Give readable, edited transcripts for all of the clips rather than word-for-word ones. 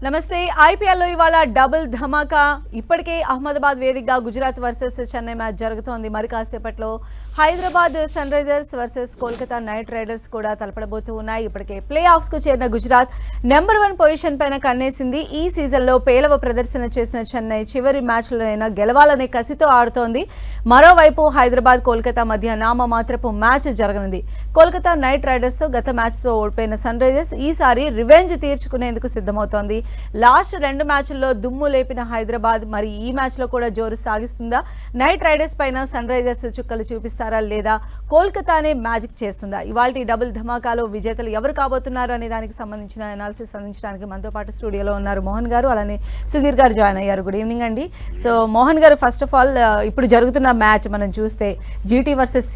నమస్తే. ఐపీఎల్లో ఇవాళ డబుల్ ధమాకా. ఇప్పటికే అహ్మదాబాద్ వేదికగా గుజరాత్ వర్సెస్ చెన్నై మ్యాచ్ జరుగుతోంది. మరి కాసేపట్లో Hyderabad Sunrisers versus Kolkata Knight Riders కూడా తలపడబోతూ ఉన్నాయి. ఇప్పటికే ప్లే ఆఫ్స్ కు చేరిన గుజరాత్ నెంబర్ 1 పొజిషన్ పైన కన్నేసింది. ఈ సీజన్లో పేలవ ప్రదర్శన చేసిన చెన్నై చివరి మ్యాచ్లోనైనా గెలవాలనే కసితో ఆడుతోంది. మరోవైపు హైదరాబాద్ కోల్కతా మధ్య నామమాత్రపు మ్యాచ్ జరగనుంది. కోల్కతా నైట్ రైడర్స్ తో గత మ్యాచ్ తో ఓడిపోయిన సన్ రైజర్స్ ఈసారి రివెంజ్ తీర్చుకునేందుకు సిద్ధమవుతోంది. లాస్ట్ 2 మ్యాచ్ల్లో దుమ్ము లేపిన హైదరాబాద్ మరి ఈ మ్యాచ్ లో కూడా జోరు సాగిస్తుందా? నైట్ రైడర్స్ పైన సన్ రైజర్స్ చుక్కలు చూపిస్తారా లేదా కోల్కతానే మ్యాజిక్ చేస్తుందా? ఇవాల్టి డబుల్ ధమాకాలో విజేతలు ఎవరు కాబోతున్నారు అనే దానికి సంబంధించిన అనాలిసిస్ అందించడానికి మనతో పాటు స్టూడియోలో ఉన్నారు మోహన్ గారు, అలానే సుధీర్ గారు జాయిన్ అయ్యారు. గుడ్ ఈవినింగ్ అండి. సో మోహన్ గారు, ఫస్ట్ ఆఫ్ ఆల్ ఇప్పుడు జరుగుతున్న మ్యాచ్ మనం చూస్తే GT versus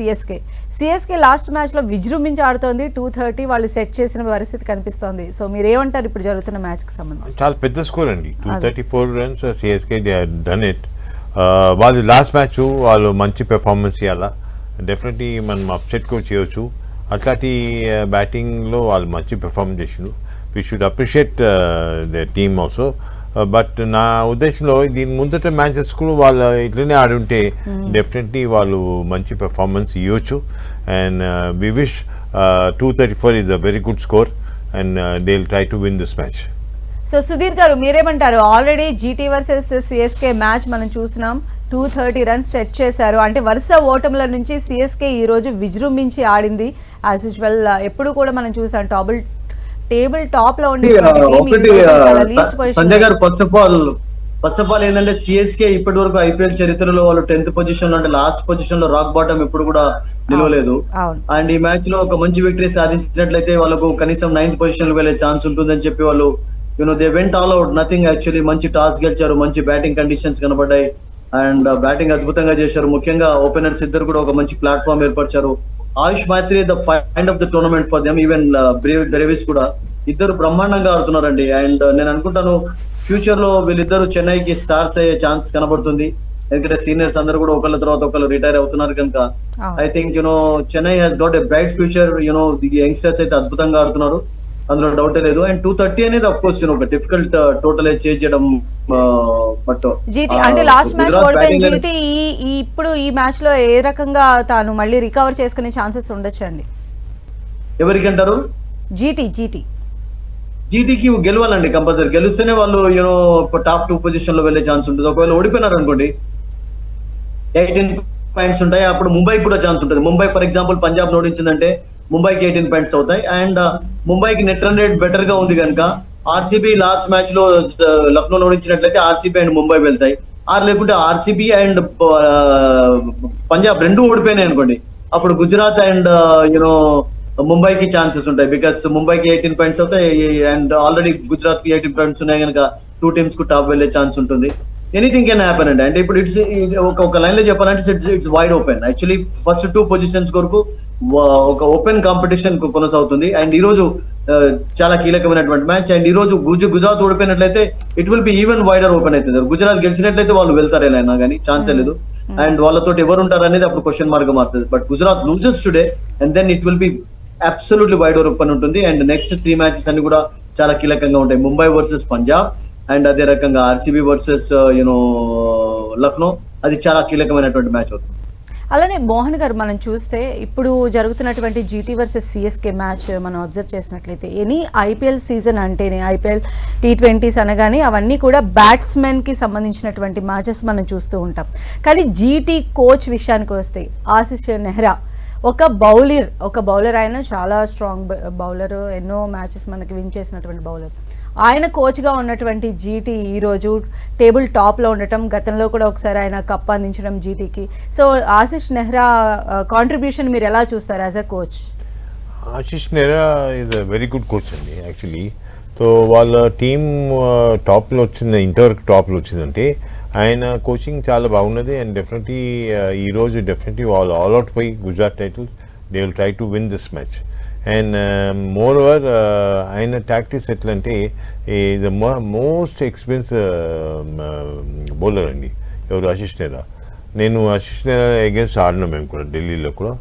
CSK last match లో విజృంభించి ఆడుతోంది. 230 వాళ్ళు సెట్ చేసిన పరిస్థితి కనిపిస్తోంది. సో మీరేమంటారు ఇప్పుడు జరుగుతున్న మ్యాచ్ కి సంబంధించి? చాలా పెద్ద స్కోర్ అండి. 234 runs CSK they have done it. వాళ్ళు లాస్ట్ మ్యాచ్ వాళ్ళు మంచి పెర్ఫార్మెన్స్ ఇవ్వాలా, డెఫినెట్లీ మనం అప్సెట్ కూడా చేయవచ్చు. అట్లాంటి బ్యాటింగ్లో వాళ్ళు మంచి పెర్ఫార్మెన్స్ చేసిండ్రు. We should appreciate the team also. But నా ఉద్దేశంలో దీని ముందట మ్యాచెస్ కూడా వాళ్ళు ఇట్లనే ఆడుంటే డెఫినెట్లీ వాళ్ళు మంచి పెర్ఫార్మెన్స్ ఇవ్వచ్చు. And we wish 234 is a very good score and they will try to win this match. So Sudheer గారు, మీరేమంటారు? Already GT versus CSK match మనం చూసినాం. 230 రన్స్ సెట్ చేశారు. అంటే వరుస ఓటముల నుంచి సిఎస్కే ఈ రోజు విజృంభించి ఆడింది. యాజ్ యూజువల్ ఎప్పుడు కూడా మనం చూసాం టేబుల్ టాప్ లో ఉండే సంజయ్ గారు, ఫస్ట్ ఆఫ్ ఆల్ ఏంటంటే సిఎస్కే ఇప్పటి వరకు ఐపీఎల్ చరిత్రలో వాళ్ళు 10th పొజిషన్ లో, అంటే లాస్ట్ పొజిషన్ లో రాక్ బాటం ఎప్పుడు కూడా నిలవలేదు. అండ్ ఈ మ్యాచ్ లో ఒక మంచి విక్టరీ సాధించినట్లయితే వాళ్ళకు కనీసం 9th పొజిషన్ లో వెళ్ళే ఛాన్స్ ఉంటుందని చెప్పి వాళ్ళు they went all out nothing. Actually మంచి టాస్ గెలిచారు, మంచి బ్యాటింగ్ కండిషన్స్ కనబడ్డాయి అండ్ బ్యాటింగ్ అద్భుతంగా చేశారు. ముఖ్యంగా ఓపెనర్స్ ఇద్దరు కూడా ఒక మంచి platform ఏర్పరిచారు. Ayush Mhatre the find of the tournament for them. Even Brevis కూడా ఇద్దరు బ్రహ్మాండంగా ఆడుతున్నారండి. అండ్ నేను అనుకుంటాను ఫ్యూచర్ లో వీళ్ళిద్దరు చెన్నైకి స్టార్స్ అయ్యే ఛాన్స్ కనబడుతుంది. ఎందుకంటే సీనియర్స్ అందరూ కూడా ఒకళ్ళ తర్వాత ఒకళ్ళు రిటైర్ అవుతున్నారు కనుక I think Chennai has got a bright future. Youngsters అయితే అద్భుతంగా ఆడుతున్నారు, అందులో డౌటే లేదు. అండ్ 230 అనేది ఆఫ్ కోర్స్ ఒక డిఫికల్ట్ టోటల్ చేంజ్ చేయడం. బట్ జీటీ అంటే లాస్ట్ మ్యాచ్ ఓడిపోయిన జీటీ ఇప్పుడు ఈ మ్యాచ్ లో ఏ రకంగా తాను మళ్ళీ రికవర్ చేసుకునే ఛాన్సెస్ ఉండొచ్చు అండి? ఎవరికి అంటారు? జీటీకి గెలవాలండి కంపల్సరీ. గెలిస్తేనే వాళ్ళు టాప్ 2 పొజిషన్ లో వెళ్ళే ఛాన్స్ ఉంటుంది. ఒకవేళ ఓడిపోయినారు అనుకోండి 18 పాయింట్స్ ఉంటాయి. అప్పుడు ముంబైకి కూడా ఛాన్స్ ఉంటుంది. ముంబై ఫర్ ఎగ్జాంపుల్ పంజాబ్ ఓడించిందంటే ముంబైకి 18 పాయింట్స్ అవుతాయి. అండ్ ముంబైకి నెట్ రన్ రేట్ బెటర్ గా ఉంది కనుక ఆర్సీబీ లాస్ట్ మ్యాచ్ లో లక్నో ఓడించినట్లయితే ఆర్సీబీ అండ్ ముంబై వెళ్తాయి. లేకుంటే ఆర్సీబీ అండ్ పంజాబ్ రెండు ఓడిపోయినాయి అనుకోండి, అప్పుడు గుజరాత్ అండ్ ముంబైకి ఛాన్సెస్ ఉంటాయి. బికాస్ ముంబైకి 18 పాయింట్స్ అవుతాయి అండ్ ఆల్రెడీ గుజరాత్ కి 18 పాయింట్స్ ఉన్నాయి కనుక 2 టీమ్స్ కు టాప్ వెళ్లే ఛాన్స్ ఉంటుంది. ఎనీథింగ్ కెన్ హ్యాపెన్ అండి. అంటే ఇప్పుడు ఒక లైన్ లో చెప్పాలంటే it's wide open. Actually first 2 positions కొరకు ఒక ఓపెన్ కాంపిటీషన్ కొనసాగుతుంది. అండ్ ఈ రోజు చాలా కీలకమైనటువంటి మ్యాచ్. అండ్ ఈ రోజు గుజరాత్ ఓడిపోయినట్లయితే it will be even wider open అవుతుంది. గుజరాత్ గెలిచినట్లయితే వాళ్ళు వెళ్తారు ఎలా కానీ ఛాన్సే లేదు. అండ్ వాళ్ళతో ఎవరు ఉంటారు అనేది అప్పుడు క్వశ్చన్ మార్క్ మారుతుంది. But Gujarat loses today and then it will be absolutely wide open ఉంటుంది. అండ్ నెక్స్ట్ 3 మ్యాచెస్ అన్ని కూడా చాలా కీలకంగా ఉంటాయి. ముంబై వర్సెస్ పంజాబ్ అండ్ అదే రకంగా ఆర్సీబీ వర్సెస్ లక్నో, అది చాలా కీలకమైనటువంటి మ్యాచ్ అవుతుంది. అలానే మోహన్ గారు, మనం చూస్తే ఇప్పుడు జరుగుతున్నటువంటి జీటీ వర్సెస్ సిఎస్కే మ్యాచ్ మనం అబ్జర్వ్ చేసినట్లయితే ఎనీ ఐపీఎల్ సీజన్ అంటేనే ఐపీఎల్ T20s అనగానే అవన్నీ కూడా బ్యాట్స్మెన్ కి సంబంధించినటువంటి మ్యాచెస్ మనం చూస్తూ ఉంటాం. కానీ జీటీ కోచ్ విషయానికి వస్తే ఆశిష్ నెహ్రా ఒక బౌలర్, ఆయన చాలా స్ట్రాంగ్ బౌలర్, ఎన్నో మ్యాచెస్ మనకి విన్ చేసినటువంటి బౌలర్. ఆయన కోచ్గా ఉన్నటువంటి జీటీ ఈరోజు టేబుల్ టాప్లో ఉండటం, గతంలో కూడా ఒకసారి ఆయన కప్ అందించడం జీటీకి. సో ఆశిష్ నెహ్రా కాంట్రిబ్యూషన్ మీరు ఎలా చూస్తారు as a coach? Ashish Nehra is a very good coach అండి యాక్చువల్లీ. సో వాళ్ళ టీమ్ టాప్లో వచ్చింది, ఇంతవరకు టాప్లో వచ్చిందంటే ఆయన కోచింగ్ చాలా బాగున్నది. అండ్ డెఫినెట్లీ ఈరోజు డెఫినెట్లీ వాళ్ళు ఆల్అవుట్ పోయి Gujarat titles they will try to win this match. And more over ఆయన టాక్టిక్స్ ఎట్లా అంటే ద మోస్ట్ ఎక్స్పీరియన్స్ బౌలర్ అండి ఎవరు, ఆశిష్ నెహ్రా. నేను ఆశిష్ నెహ్రా అగేన్స్ట్ ఆడినాం మేము కూడా ఢిల్లీలో కూడా.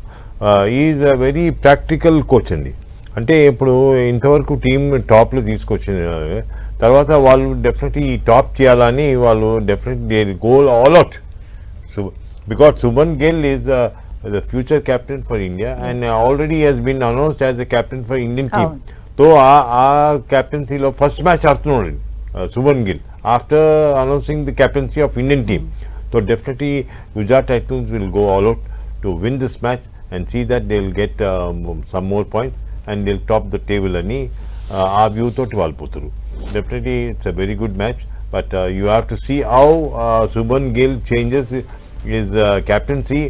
Is a very practical coach అండి. అంటే ఇప్పుడు ఇంతవరకు టీం టాప్లో తీసుకొచ్చిన తర్వాత వాళ్ళు డెఫినెట్లీ ఈ టాప్ చేయాలని వాళ్ళు definitely goal all out. So because Subman Gill is the future captain for India and already has been announced as a captain for Indian team. So ఆ captaincyలో ఫస్ట్ మ్యాచ్ ఆడుతున్నాడు Subman Gill after announcing the captaincy of Indian team. So definitely Gujarat Titans will go all out to win this match and see that they'll get some more points and they'll top the table అని ఆ view తోటి వాళ్ళు పోతారు. Definitely it's a very good match, but you have to see how Subman Gill changes his captaincy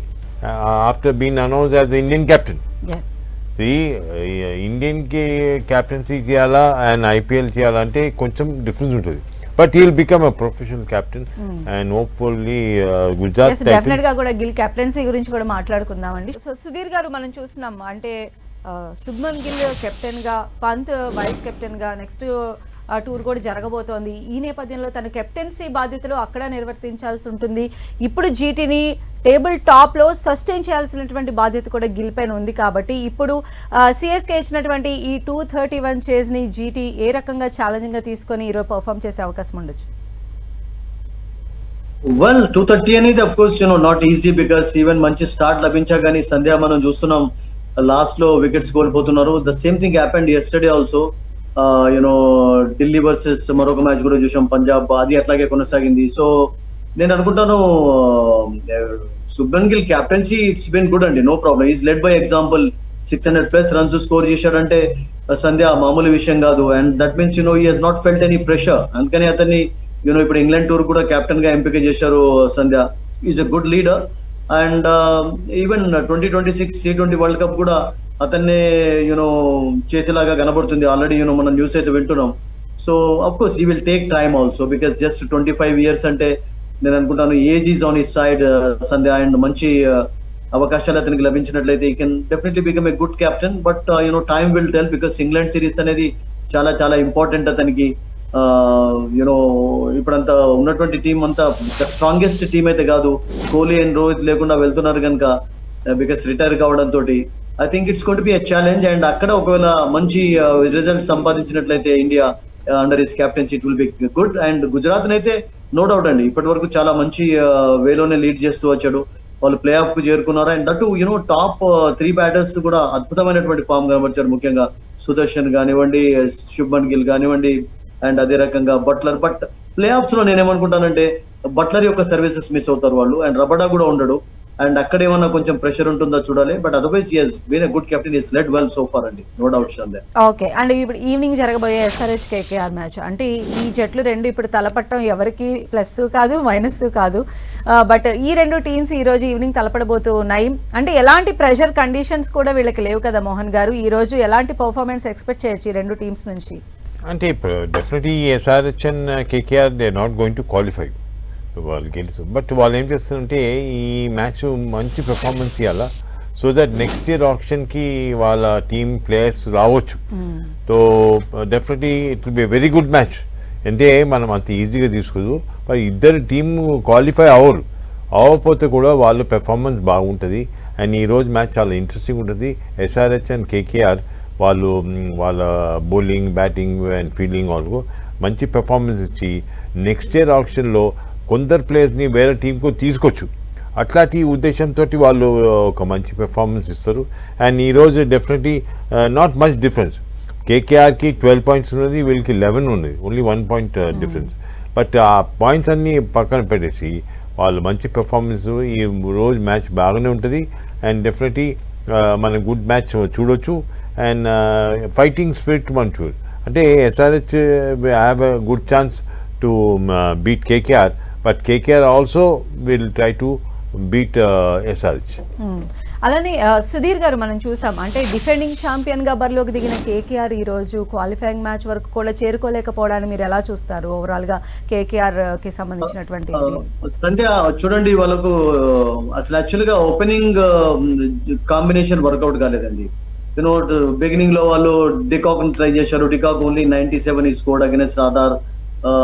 after being announced as the Indian captain. As ఇండియన్కి captaincy చేయాలా and IPL చేయాలంటే కొంచెం difference ఉంటుంది. But he'll become a professional captain and hopefully Gujarat definite గా కూడా Gill captaincy గురించి కూడా మాట్లాడుకుందామండి. సో సుధీర్ గారు మనం చూస్తున్నాం అంటే శుభ్మన్ గిల్ కెప్టెన్ గా, పంత్ వైస్ కెప్టెన్ గా నెక్స్ట్ టూర్ కూడా జరగబోతోంది. ఈ నేపథ్యంలో తన కెప్టెన్సీ బాధ్యతలు అక్కడ నిర్వర్తించాల్సి ఉంటుంది. ఇప్పుడు జీటీని టేబుల్ టాప్లో సస్టైన్ చేయాల్సినటువంటి బాధ్యత కూడా గిల్ పైన ఉంది. కాబట్టి ఇప్పుడు సిఎస్కే ఇచ్చినటువంటి ఈ 231 చేజ్ని జీటీ ఏ రకంగా ఛాలెంజింగ్గా తీసుకొని ఈరోజు పర్ఫామ్ చేసే అవకాశం ఉండొచ్చు? వెల్ 230 అనేది of course not easy because even మంచి స్టార్ట్ లభించా కానీ సంధ్య మనం చూస్తున్నాం లాస్ట్ లో వికెట్స్ కోల్పోతున్నారు. The same thing happened yesterday also. Delhi versus మరొక మ్యాచ్ కూడా చూసాం పంజాబ్, అది అట్లాగే కొనసాగింది. సో నేను అనుకుంటాను Shubman Gill captaincy it's been good అండి, no problem. Is led by example 600+ runs score చేశాడంటే సంధ్య మామూలు విషయం కాదు. And that means he he's not felt any pressure. అందుకని అతన్ని ఇప్పుడు ఇంగ్లాండ్ టూర్ కూడా కెప్టెన్ గా ఎంపిక చేశారు Sandhya. Is a good leader. And even 2026 T20 world cup కూడా అతన్నే చేసేలాగా కనబడుతుంది. ఆల్రెడీ మనం న్యూస్ అయితే వింటున్నాం. So of course he will take time also because just 25 years అంటే నేను అనుకుంటాను age is on his side Sandhya. And మంచి అవకాశాలు అతనికి లభించినట్లయితే he can definitely become a good captain. But time will tell because England series అనేది చాలా చాలా ఇంపార్టెంట్ అతనికి. ఇప్పుడంతా ఉన్నటువంటి టీం అంతా స్ట్రాంగెస్ట్ టీం అయితే కాదు. కోహ్లీ అండ్ రోహిత్ లేకుండా వెళ్తున్నారు కనుక బికాస్ రిటైర్ కావడంతో I think it's going to be a challenge. And అక్కడ ఒకవేళ మంచి రిజల్ట్ సంపాదించినట్లయితే India under his captaincy it will be good. And Gujarat అయితే నో డౌట్ అండి ఇప్పటి వరకు చాలా మంచి వేలోనే లీడ్ చేస్తూ వచ్చాడు. వాళ్ళు ప్లే ఆఫ్ కు చేరుకున్నారు. అండ్ దట్ టాప్ 3 బ్యాటర్స్ కూడా అద్భుతమైనటువంటి ఫామ్ కనబరిచారు. ముఖ్యంగా సుదర్శన్ కానివ్వండి, శుభ్మన్ గిల్ కానివ్వండి, అండ్ అదే రకంగా బట్లర్. బట్ ప్లే ఆఫ్స్ లో నేనేమనుకుంటానంటే బట్లర్ యొక్క సర్వీసెస్ మిస్ అవుతారు వాళ్ళు. అండ్ రబడా కూడా ఉండడు. అండ్ అక్కడ ఏమన్నా కొంచెం ప్రెషర్ ఉంటుందో చూడాలి. But otherwise he has been a good captain, he led well so far అండి, no doubts on that. Okay. And ఇప్పుడు ఈవినింగ్ జరగబోయే SRH KKR మ్యాచ్ అంటే ఈ జట్లు రెండు ఇప్పుడు తలపట్టం ఎవరికి ప్లస్ కాదు మైనస్ కాదు. బట్ ఈ రెండు టీమ్స్ ఈ రోజు ఈవినింగ్ తలపడబోతూ ఉన్నాయి. అంటే ఎలాంటి ప్రెషర్ కండిషన్స్ కూడా వీళ్ళకి లేవు కదా మోహన్ గారు. ఈ రోజు ఎలాంటి పర్ఫార్మెన్స్ ఎక్స్పెక్ట్ చేయొచ్చు ఈ రెండు టీమ్స్ నుంచి? అంటే definitely SRH and KKR they are not going to qualify, వాళ్ళు గెలుసు. బట్ వాళ్ళు ఏం చేస్తారంటే ఈ మ్యాచ్ మంచి పెర్ఫార్మెన్స్ ఇవ్వాలా సో దట్ నెక్స్ట్ ఇయర్ ఆప్షన్కి వాళ్ళ టీమ్ ప్లేయర్స్ రావచ్చు. So definitely it will B a very good match. అంటే మనం అంత ఈజీగా తీసుకోదు. మరి ఇద్దరు టీమ్ క్వాలిఫై అవ్వకపోతే కూడా వాళ్ళ పెర్ఫార్మెన్స్ బాగుంటుంది. అండ్ ఈరోజు మ్యాచ్ చాలా ఇంట్రెస్టింగ్ ఉంటుంది. SRH అండ్ KKR వాళ్ళు వాళ్ళ బౌలింగ్, బ్యాటింగ్ అండ్ ఫీల్డింగ్ వాళ్ళకు మంచి పెర్ఫార్మెన్స్ ఇచ్చి నెక్స్ట్ ఇయర్ ఆప్షన్లో కొందరు ప్లేయర్స్ని వేరే టీంకు తీసుకోవచ్చు. అట్లాంటి ఉద్దేశంతో వాళ్ళు ఒక మంచి పెర్ఫార్మెన్స్ ఇస్తారు. అండ్ ఈరోజు డెఫినెట్లీ నాట్ మచ్ డిఫరెన్స్. KKRకి 12 points ఉన్నది, వీళ్ళకి 11 ఉన్నది, ఓన్లీ 1 point డిఫరెన్స్. బట్ ఆ పాయింట్స్ అన్నీ పక్కన పెట్టేసి వాళ్ళు మంచి పెర్ఫార్మెన్స్ ఈ రోజు మ్యాచ్ బాగానే ఉంటుంది. అండ్ డెఫినెట్లీ మనం గుడ్ మ్యాచ్ చూడొచ్చు. అండ్ ఫైటింగ్ స్పిరిట్ మనం చూడొచ్చు. అంటే SRH have a good chance to beat KKR, but KKR also will try to beat SRH. అలానే సుధీర్ గారు మనం చూసాం అంటే డిఫెండింగ్ ఛాంపియన్ గా బరిలోకి దిగిన KKR ఈ రోజు క్వాలిఫైయింగ్ మ్యాచ్ వరకు కూడా చేరుకోలేకపోవడాన్ని మీరు ఎలా చూస్తారు ఓవరాల్ గా KKR కి సంబంధించినటువంటి? అంటే చూడండి వాళ్ళకు అసలు యాక్చువల్ గా ఓపెనింగ్ కాంబినేషన్ వర్కౌట్ కాలేదండి. బిగినింగ్ లో వాళ్ళు డికాక్ ట్రై చేశారు. De Kock only 97 scored against RR.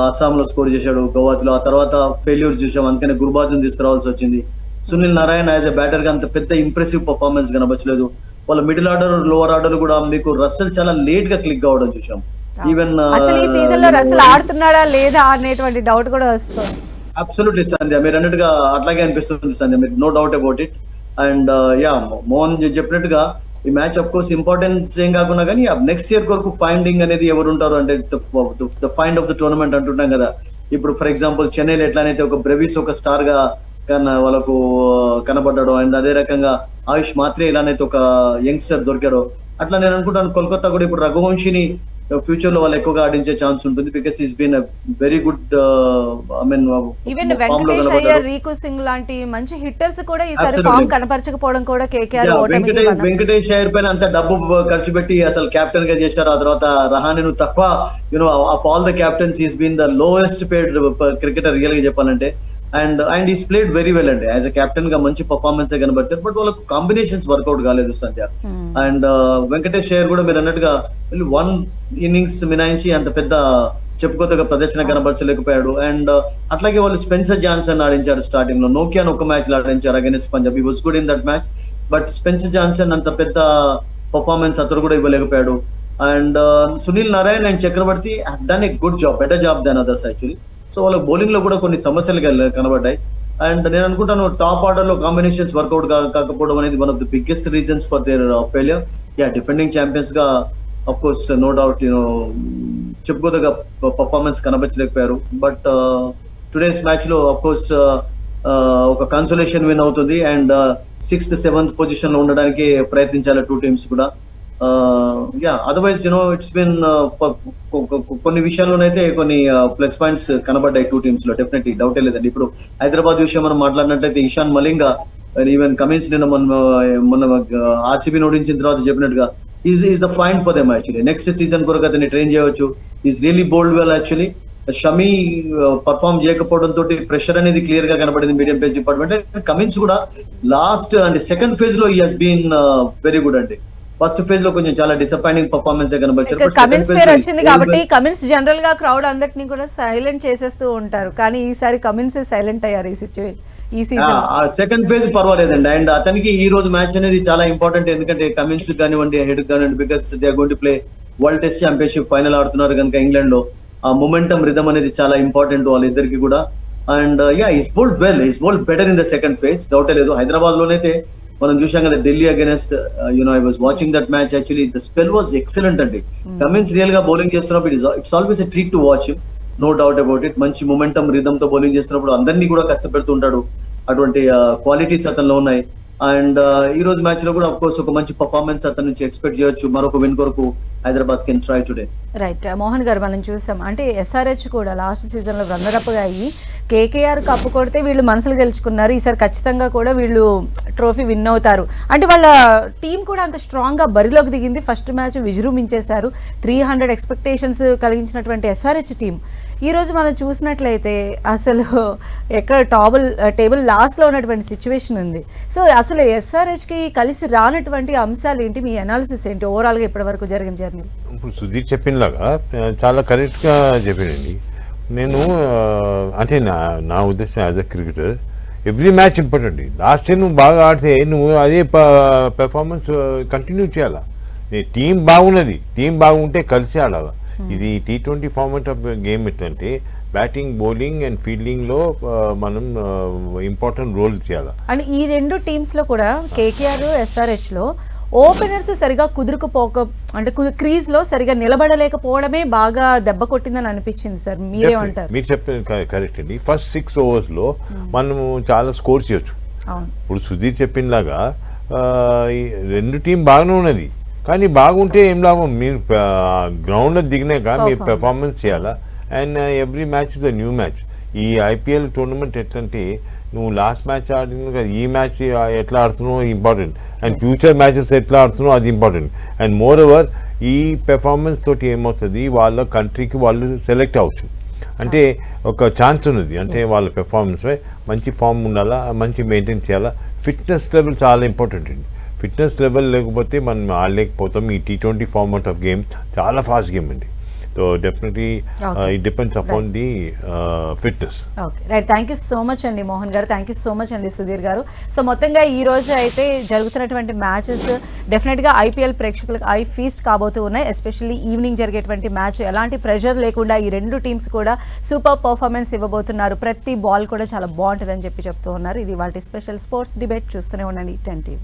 అస్సాంలో స్కోర్ చేశాడు, గౌహతిలో. ఆ తర్వాత ఫెయిల్యూర్స్ చూసాం, అందుకనే గుర్బాజ్ని తీసుకురావాల్సి వచ్చింది. Sunil Narayana as a batter గా అంత పెద్ద ఇంప్రెసివ్ పర్ఫార్మెన్స్ కనబచ్చలేదు. వాళ్ళ మిడిల్ ఆర్డర్ లోవర్ ఆర్డర్ కూడా మీకు రస్సెల్ చాలా లేట్ గా క్లిక్ కావడం చూసాం. ఈవెన్ అసలు ఈ సీజన్ లో రసల్ ఆడుతున్నాడా లేదా అనేటువంటి డౌట్ కూడా వస్తుంది. అబ్సల్యూట్లీ సంధ్య, మీరు అన్నట్టుగా అట్లాగే అనిపిస్తుంది సంధ్య, మీరు no doubt about it. And yeah, Mohan చెప్పినట్టుగా ఈ మ్యాచ్ అఫ్ కోర్స్ ఇంపార్టెన్స్ ఏం కాకుండా కానీ నెక్స్ట్ ఇయర్ కొరకు ఫైండింగ్ అనేది ఎవరు ఉంటారు అంటే the find of the tournament అంటుంటాం కదా. ఇప్పుడు ఫర్ ఎగ్జాంపుల్ చెన్నైలో ఎట్లానైతే ఒక బ్రెవిస్ ఒక స్టార్ గా వాళ్ళకు కనబడ్డాడో, అండ్ అదే రకంగా ఆయుష్ మాత్రే ఇలానైతే ఒక యంగ్స్టర్ దొరికాడో, అట్లా నేను అనుకుంటాను కోల్కతా కూడా ఇప్పుడు రఘువంశిని ఫ్యూచర్ లో వాళ్ళు ఎక్కువగా ఆడించే ఛాన్స్ ఉంటుంది. Because is been very good I mean even Venkatesh Iyer, Rinku Singh లాంటి మంచి హిట్టర్స్ కూడా ఈసారి ఫామ్ కనపరచకపోవడం కూడా కేకేఆర్ వెంకటేష్ అయ్యర్ పైన అంత డబ్బు ఖర్చు పెట్టి అసలు కెప్టెన్ గా చేశారు. ఆ తర్వాత రహానెను తక్కువ of all the captains he's been the lowest paid cricketer real గా చెప్పాలంటే. And he's played very well అండి, యాజ్ అ కెప్టెన్ గా మంచి పర్ఫార్మెన్స్ కనబరిచారు. బట్ వాళ్ళకు కాంబినేషన్స్ వర్కౌట్ కాలేదు సంధ్య. అండ్ వెంకటేష్ అయ్యర్ కూడా మీరు అన్నట్టుగా వన్ ఇన్నింగ్స్ మినాయించి అంత పెద్ద చెప్పుకోదగ్గ ప్రదర్శన కనబరచలేకపోయాడు. అండ్ అట్లాగే వాళ్ళు స్పెన్సర్ జాన్సన్ ఆడించారు స్టార్టింగ్ లో, నోకియాన్ ఒక మ్యాచ్ లో ఆడించారు against Punjab. He was good in that match, but Spencer Johnson అంత పెద్ద పర్ఫార్మెన్స్ అతను కూడా ఇవ్వలేకపోయాడు. And Sunil Narine and Chakravarthy done a good job, better job than others actually. So వాళ్ళ బౌలింగ్ లో కూడా కొన్ని సమస్యలు కనబడ్డాయి. అండ్ నేను అనుకుంటాను టాప్ ఆర్డర్ లో కాంబినేషన్స్ వర్కౌట్ కాకపోవడం అనేది one of the biggest reasons for their failure. Ya, defending champions గా అఫ్ కోర్స్ నో డౌట్ చెప్పుకోదగ్గ పర్ఫార్మెన్స్ కనబరచలేకపోయారు. బట్ టుడేస్ మ్యాచ్ లో అఫ్ కోర్స్ ఒక కన్సోలేషన్ విన్ అవుతుంది. అండ్ 6th 7th పొజిషన్ లో ఉండడానికి ప్రయత్నించాలి టూ టీమ్స్ కూడా. యా, అదర్వైజ్ ఇట్స్ బిన్ కొన్ని విషయాల్లోనైతే కొన్ని ప్లస్ పాయింట్స్ కనబడ్డాయి టూ టీమ్స్ లో, డెఫినెట్లీ డౌటే లేదండి. ఇప్పుడు హైదరాబాద్ విషయం మనం మాట్లాడినట్లయితే ఇషాన్ మలింగా, ఈవెన్ కమిన్స్ నిన్న మొన్న ఆర్సీబీ ఓడించిన తర్వాత చెప్పినట్టుగా is the fine for them actually. Next season కొరకు అతన్ని ట్రైన్ చేయవచ్చు. Is really bold well actually. Shami perform చేయకపోవడం తోటి ప్రెషర్ అనేది క్లియర్ గా కనబడింది మీడియం పేస్ డిపార్ట్మెంట్. కమిన్స్ కూడా లాస్ట్ అండ్ సెకండ్ ఫేజ్ లో he has been very good అండి. ఫస్ట్ ఫేజ్ లో కొంచెం చాలా డిసప్పాయింటింగ్ పర్ఫార్మెన్స్ కనబరిచారు. కమిన్స్ పేరు వచ్చింది కాబట్టి కమిన్స్ జనరల్ గా క్రౌడ్ అందరినీ కూడా సైలెంట్ చేసేస్తూ ఉంటారు, కానీ ఈసారి కమిన్స్ సైలెంట్ అయ్యారు ఈ సీజన్. సెకండ్ ఫేజ్ పర్వాలేదండి. అండ్ అతనికి ఈ రోజు మ్యాచ్ అనేది చాలా ఇంపార్టెంట్, ఎందుకంటే కమిన్స్ కానివ్వండి, హెడ్ కానివ్వండి, because they are going to play world test championship final ఆడుతున్నారు కనుక ఇంగ్లాండ్ లో ఆ మొమెంటం రిథమ్ అనేది చాలా ఇంపార్టెంట్ వాళ్ళిద్దరికి కూడా. And yeah, he's bowled well, he's bowled better in the second phase, డౌటే లేదు. హైదరాబాద్ లోనైతే మనం చూసాం కదా Delhi against, I was watching that match actually. The spell was excellent అండి. కమిన్స్ రియల్ గా బౌలింగ్ చేస్తున్నప్పుడు it's always a treat to watch him, no doubt about it. మంచి మొమెంటం రిథమ్ తో బౌలింగ్ చేస్తున్నప్పుడు అందరినీ కూడా కష్టపెడుతుంటాడు, అటువంటి క్వాలిటీస్ అతనిలో ఉన్నాయి. అండ్ ఈ రోజు మ్యాచ్ లో కూడా అఫ్ కోర్స్ ఒక మంచి పర్ఫార్మెన్స్ అతని నుంచి ఎక్స్పెక్ట్ చేయొచ్చు. మరొక విన్ కొరకు Hyderabad can try today. Right Mohan గారు, మనం చూసాం అంటే ఎస్ఆర్హెచ్ కూడా లాస్ట్ సీజన్ లో రన్నరప్ గా అయ్యి కేకేఆర్ కప్పు కొడితే వీళ్ళు మనసులు గెలుచుకున్నారు. ఈసారి ఖచ్చితంగా కూడా వీళ్ళు ట్రోఫీ విన్ అవుతారు అంటే వాళ్ళ టీం కూడా అంత స్ట్రాంగ్ గా బరిలోకి దిగింది. ఫస్ట్ మ్యాచ్ విజృంభించేశారు. 300 ఎక్స్పెక్టేషన్స్ కలిగించినటువంటి ఎస్ఆర్హెచ్ టీం ఈ రోజు మనం చూసినట్లయితే అసలు ఎక్కడ టేబుల్ లాస్ట్ లో ఉన్నటువంటి సిచ్యువేషన్ ఉంది. సో అసలు ఎస్ఆర్హెచ్ కి కలిసి రానటువంటి అంశాలు ఏంటి, మీ అనాలిసిస్ ఏంటి ఓవరాల్ గా ఇప్పటి వరకు జరిగిన జర్నీ? ఇప్పుడు సుధీర్ చెప్పినలాగా చాలా కరెక్ట్గా చెప్పానండి. నేను అంటే నా ఉద్దేశం as a cricketer every match important. Last year నువ్వు బాగా ఆడితే నువ్వు అదే పెర్ఫార్మెన్స్ కంటిన్యూ చేయాలా. టీం బాగున్నది, టీం బాగుంటే కలిసి ఆడాలా. ఇది T20 ఫార్మాట్ ఆఫ్ గేమ్ ఎట్లంటే బ్యాటింగ్, బౌలింగ్ అండ్ ఫీల్డింగ్ లో మనం ఇంపార్టెంట్ రోల్ చేయాలి. అండ్ ఈ రెండు టీమ్స్ లో కూడా కేకేఆర్, ఎస్ఆర్హెచ్ లో ఓపెనర్స్ సరిగా కుదురుకుపోక అంటే క్రీజ్ లో సరిగా నిలబడలేకపోవడమే బాగా దెబ్బ కొట్టిందని అనిపించింది సార్, మీరేమంటారు? మీరు చెప్పిన కరెక్ట్ అండి. ఫస్ట్ 6 overs లో మనము చాలా స్కోర్ చేయొచ్చు. ఇప్పుడు సుధీర్ చెప్పినలాగా రెండు టీం బాగానే ఉన్నది, కానీ బాగుంటే ఏం లాభం? మీరు గ్రౌండ్లో దిగినాక మీరు పెర్ఫార్మెన్స్ చేయాలా. And every match is a new match. ఈ ఐపీఎల్ టోర్నమెంట్ ఎట్లంటే నువ్వు లాస్ట్ మ్యాచ్ ఆడిన కదా, ఈ మ్యాచ్ ఎట్లా ఆడుతున్నావు ఇంపార్టెంట్, అండ్ ఫ్యూచర్ మ్యాచెస్ ఎట్లా ఆడుతున్నావు అది ఇంపార్టెంట్. అండ్ మోర్ ఓవర్ ఈ పెర్ఫార్మెన్స్ తోటి ఏమవుతుంది, వాళ్ళ కంట్రీకి వాళ్ళు సెలెక్ట్ అవ్వచ్చు. అంటే ఒక ఛాన్స్ ఉన్నది, అంటే వాళ్ళ పెర్ఫార్మెన్స్ మంచి ఫామ్ ఉండాలా, మంచి మెయింటైన్ చేయాలా. ఫిట్నెస్ లెవెల్ చాలా ఇంపార్టెంట్ అండి. ఫిట్నెస్ లెవెల్ లేకపోతే మనం ఆడలేకపోతాం. ఈ T20 ఫార్మాట్ ఆఫ్ గేమ్ చాలా ఫాస్ట్ గేమ్ అండి. So definitely it depends upon the fitness. Okay right, thank you so much అండి మోహన్ గారు, థ్యాంక్ యూ సో మచ్ అండి సుధీర్ గారు. సో మొత్తంగా ఈ రోజు అయితే జరుగుతున్నటువంటి మ్యాచెస్ డెఫినెట్గా ఐపీఎల్ ప్రేక్షకులకు ఐ ఫీస్ట్ కాబోతూ ఉన్నాయి. ఎస్పెషల్లీ ఈవినింగ్ జరిగేటువంటి మ్యాచ్ ఎలాంటి ప్రెషర్ లేకుండా ఈ రెండు టీమ్స్ కూడా సూపర్ పర్ఫార్మెన్స్ ఇవ్వబోతున్నారు. ప్రతి బాల్ కూడా చాలా బాగుంటుందని చెప్తూ ఉన్నారు. ఇది వాటి స్పెషల్ స్పోర్ట్స్ డిబేట్. చూస్తూనే ఉండండి 10 TV.